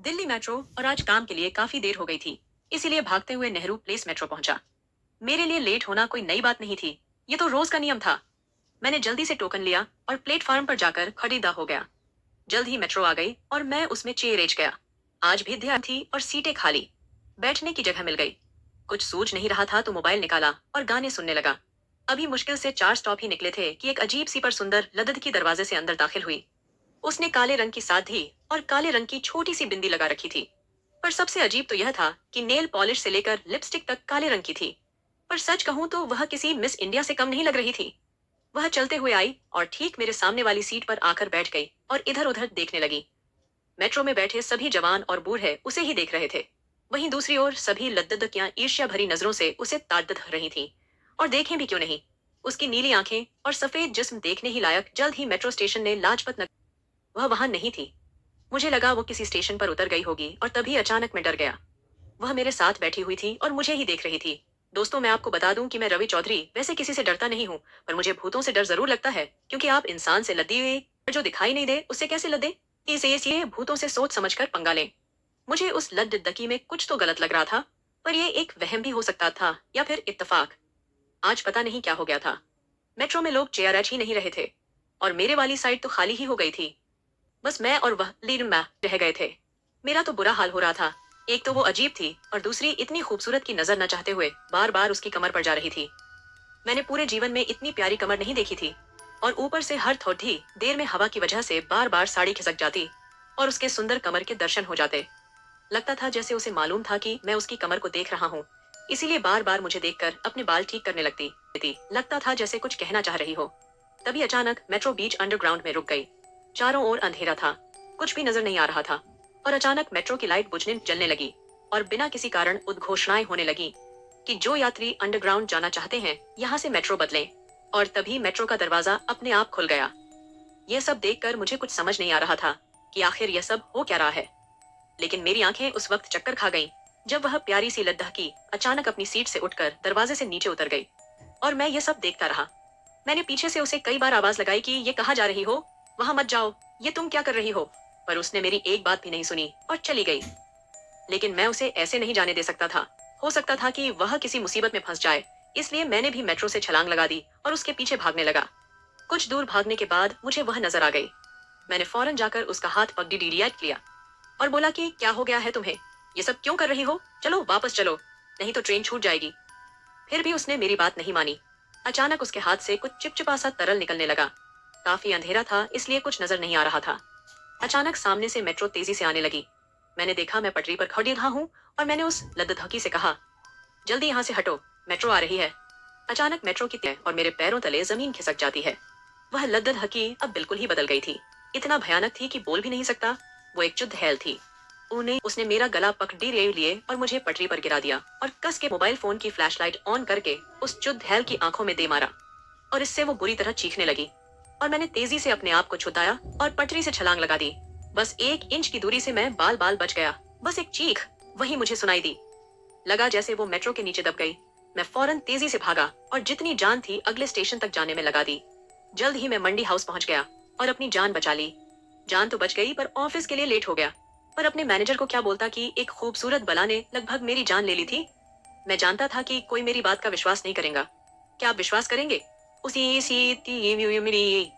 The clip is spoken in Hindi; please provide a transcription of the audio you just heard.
दिल्ली मेट्रो और आज काम के लिए काफी देर हो गई थी, इसीलिए भागते हुए नेहरू प्लेस मेट्रो पहुंचा। मेरे लिए लेट होना कोई नई बात नहीं थी, ये तो रोज का नियम था। मैंने जल्दी से टोकन लिया और प्लेटफॉर्म पर जाकर खरीदा हो गया। जल्द ही मेट्रो आ गई और मैं उसमें चेयर एज गया। आज भी ध्यान थी और सीटें खाली। बैठने की जगह मिल गई। कुछ सूझ नहीं रहा था तो मोबाइल निकाला और गाने सुनने लगा। अभी मुश्किल से 4 स्टॉप ही निकले थे कि एक अजीब सी पर सुंदर लदद की दरवाजे से अंदर दाखिल हुई। उसने काले रंग की साधी और काले रंग की छोटी सी बिंदी लगा रखी थी। पर सबसे अजीब तो यह था कि नेल पॉलिश से लेकर लिपस्टिक तक काले रंग की थी। पर सच कहूं तो वह किसी मिस इंडिया से कम नहीं लग रही थी। वह चलते हुए आई और ठीक मेरे सामने वाली सीट पर आकर बैठ गई और इधर उधर देखने लगी। मेट्रो में बैठे सभी जवान और बूढ़े उसे ही देख रहे थे। वहीं दूसरी ओर सभी लद्दकियां ईर्ष्या भरी नजरों से उसे ताड़द रही थीं। और देखें भी क्यों नहीं, उसकी नीली आंखें और सफेद जिस्म देखने ही लायक। जल्द ही मेट्रो स्टेशन ने लाजपत नगर। वह वहां नहीं थी। मुझे लगा वो किसी स्टेशन पर उतर गई होगी और तभी अचानक मैं डर गया। वह मेरे साथ बैठी हुई थी और मुझे ही देख रही थी। दोस्तों, मैं आपको बता दूं कि मैं रवि चौधरी वैसे किसी से डरता नहीं हूँ, पर मुझे भूतों से डर जरूर लगता है, क्योंकि आप इंसान से लदी हुई जो दिखाई नहीं दे उससे कैसे लदे। इसे भूतों से सोच समझकर पंगा लें। मुझे उस लद्दकी में कुछ तो गलत लग रहा था, पर यह एक वहम भी हो सकता था या फिर इत्तेफाक। आज पता नहीं क्या हो गया था। मेट्रो में लोग चेयरच ही नहीं रहे थे और मेरे वाली साइड तो खाली ही हो गई थी। बस मैं और वह लीड में रह गए थे। मेरा तो बुरा हाल हो रहा था। एक तो वो अजीब थी और दूसरी इतनी खूबसूरत की नजर न चाहते हुए बार बार उसकी कमर पर जा रही थी। मैंने पूरे जीवन में इतनी प्यारी कमर नहीं देखी थी। और ऊपर से हर थोड़ी देर में हवा की वजह से बार बार साड़ी खिसक जाती और उसके सुंदर कमर के दर्शन हो जाते। लगता था जैसे उसे मालूम था कि मैं उसकी कमर को देख रहा हूँ, इसीलिए बार बार मुझे देखकर अपने बाल ठीक करने लगती थी। लगता था जैसे कुछ कहना चाह रही हो। तभी अचानक मेट्रो बीच अंडरग्राउंड में रुक गई। चारों ओर अंधेरा था, कुछ भी नजर नहीं आ रहा था। और अचानक मेट्रो की लाइट बुझने जलने लगी और बिना किसी कारण उद्घोषणाएं होने लगी कि जो यात्री अंडरग्राउंड जाना चाहते हैं यहाँ से मेट्रो बदलें। और तभी मेट्रो का दरवाजा अपने आप खुल गया। यह सब देखकर मुझे कुछ समझ नहीं आ रहा था कि आखिर यह सब हो क्या रहा है। लेकिन मेरी आंखें उस वक्त चक्कर खा गईं, जब वह प्यारी सी लद्दाखी अचानक अपनी सीट से उठकर दरवाजे से नीचे उतर गई। और मैं यह सब देखता रहा। मैंने पीछे से उसे कई बार आवाज लगाई कि ये कहाँ जा रही हो, वहां मत जाओ, ये तुम क्या कर रही हो। पर उसने मेरी एक बात भी नहीं सुनी और चली गई। लेकिन मैं उसे ऐसे नहीं जाने दे सकता था। हो सकता था कि वह किसी मुसीबत में फंस जाए, इसलिए मैंने भी मेट्रो से छलांग लगा दी और उसके पीछे भागने लगा। कुछ दूर भागने के बाद मुझे वह नजर आ गई। मैंने फौरन जाकर उसका हाथ पकड़ी डीडीएट लिया और बोला कि क्या हो गया है तुम्हें, ये सब क्यों कर रही हो, चलो वापस चलो, नहीं तो ट्रेन छूट जाएगी। फिर भी उसने मेरी बात नहीं मानी। अचानक उसके हाथ से कुछ चिपचिपा सा तरल निकलने लगा। काफी अंधेरा था, इसलिए कुछ नजर नहीं आ रहा था। अचानक सामने से मेट्रो तेजी से आने लगी। मैंने देखा मैं पटरी पर खड़ी रहा हूँ और मैंने उस लद्दधकी से कहा, जल्दी यहाँ से हटो, मेट्रो आ रही है। अचानक मेट्रो की तेज और मेरे पैरों तले जमीन खिसक जाती है। वह लद्दधकी अब बिल्कुल ही बदल गई थी। इतना भयानक थी कि बोल भी नहीं सकता। वो एक चुड़ैल थी। उन्हें उसने मेरा गला पकड़ी लिए और मुझे पटरी पर गिरा दिया और कस के मोबाइल फोन की फ्लैशलाइट ऑन करके उस चुड़ैल की आंखों में दे मारा। और इससे वो बुरी तरह चीखने लगी और मैंने तेजी से अपने आप को छुड़ाया और पटरी से छलांग लगा दी। बस 1 इंच की दूरी से मैं बाल बाल बच गया। बस एक चीख वही मुझे सुनाई दी। लगा जैसे वो मेट्रो के नीचे दब गई। मैं फौरन तेजी से भागा और जितनी जान थी अगले स्टेशन तक जाने में लगा दी। जल्द ही मैं मंडी हाउस पहुंच गया और अपनी जान बचा ली। जान तो बच गई, पर ऑफिस के लिए लेट हो गया। पर अपने मैनेजर को क्या बोलता कि एक खूबसूरत बला ने लगभग मेरी जान ले ली थी। मैं जानता था कि कोई मेरी बात का विश्वास नहीं करेगा। क्या आप विश्वास करेंगे? उसी सी मेरी